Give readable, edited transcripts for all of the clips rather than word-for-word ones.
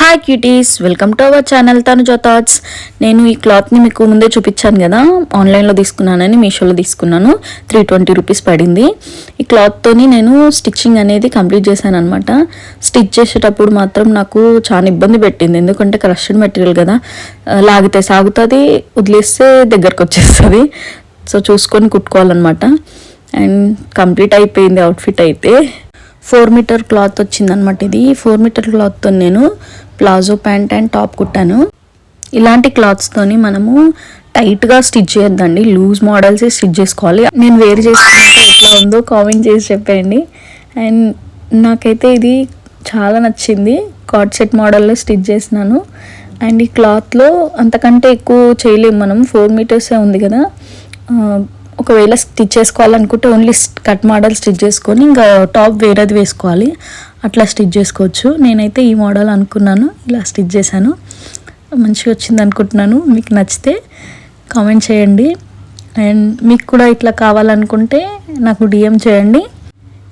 Hi cuties, welcome to our channel Tanuja thoughts. నేను ఈ క్లాత్ని మీకు ముందే చూపించాను కదా, ఆన్లైన్లో తీసుకున్నానని. మీషోలో తీసుకున్నాను, 320 రూపీస్ పడింది. ఈ క్లాత్తోని నేను స్టిచ్చింగ్ అనేది కంప్లీట్ చేశాను అనమాట. స్టిచ్ చేసేటప్పుడు మాత్రం నాకు చాలా ఇబ్బంది పెట్టింది, ఎందుకంటే క్రష్డ్ మెటీరియల్ కదా, లాగితే సాగుతుంది, వదిలేస్తే దగ్గరకు వచ్చేస్తుంది. సో చూసుకొని కుట్టుకోవాలన్నమాట. అండ్ కంప్లీట్ అయిపోయింది అవుట్ఫిట్ అయితే. 4 మీటర్ క్లాత్ వచ్చిందనమాట. ఇది 4 మీటర్ క్లాత్తో నేను ప్లాజో ప్యాంట్ అండ్ టాప్ కుట్టాను. ఇలాంటి క్లాత్స్తోని మనము టైట్గా స్టిచ్ చేయొద్దండి, లూజ్ మోడల్స్ స్టిచ్ చేసుకోవాలి. నేను వేరు చేసుకున్నట్టు ఎట్లా ఉందో కామెంట్ చేసి చెప్పండి. అండ్ నాకైతే ఇది చాలా నచ్చింది. కార్డ్ సెట్ మోడల్లో స్టిచ్ చేసినాను. అండ్ ఈ క్లాత్లో అంతకంటే ఎక్కువ చేయలేము మనం, 4 మీటర్సే ఉంది కదా. ఒకవేళ స్టిచ్ చేసుకోవాలనుకుంటే ఓన్లీ కట్ మోడల్ స్టిచ్ చేసుకొని ఇంకా టాప్ వేరేది వేసుకోవాలి, అట్లా స్టిచ్ చేసుకోవచ్చు. నేనైతే ఈ మోడల్ అనుకున్నాను, ఇలా స్టిచ్ చేశాను. మంచిగా వచ్చింది అనుకుంటున్నాను. మీకు నచ్చితే కామెంట్ చేయండి. అండ్ మీకు కూడా ఇట్లా కావాలనుకుంటే నాకు డిఎం చేయండి.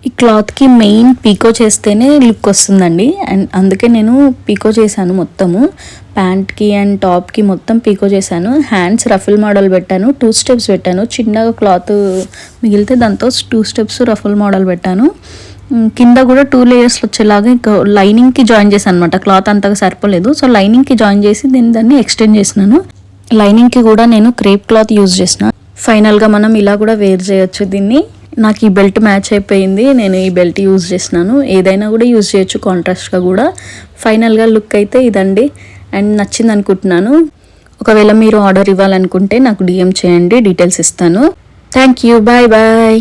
ఈ క్లాత్కి మెయిన్ పీకో చేస్తేనే లుక్ వస్తుందండి. అండ్ అందుకే నేను పీకో చేశాను మొత్తము, ప్యాంట్కి అండ్ టాప్కి మొత్తం పీకో చేశాను. హ్యాండ్స్ రఫుల్ మోడల్ పెట్టాను, 2 స్టెప్స్ పెట్టాను. చిన్నగా క్లాత్ మిగిలితే దాంతో 2 స్టెప్స్ రఫుల్ మోడల్ పెట్టాను. కింద కూడా 2 లేయర్స్లో వచ్చేలాగా ఇంకా లైనింగ్కి జాయిన్ చేశాను అనమాట. క్లాత్ అంతగా సరిపోలేదు, సో లైనింగ్కి జాయిన్ చేసి దాన్ని ఎక్స్టెండ్ చేసినాను. లైనింగ్కి కూడా నేను క్రేప్ క్లాత్ యూజ్ చేసిన. ఫైనల్గా మనం ఇలా కూడా వేర్ చేయొచ్చు దీన్ని. నాకు ఈ బెల్ట్ మ్యాచ్ అయిపోయింది, నేను ఈ బెల్ట్ యూజ్ చేసినాను. ఏదైనా కూడా యూజ్ చేయొచ్చు కాంట్రాస్ట్గా కూడా. ఫైనల్గా లుక్ అయితే ఇదండి. అండ్ నచ్చింది అనుకుంటున్నాను. ఒకవేళ మీరు ఆర్డర్ ఇవ్వాలనుకుంటే నాకు డిఎం చేయండి, డీటెయిల్స్ ఇస్తాను. Thank you, bye bye.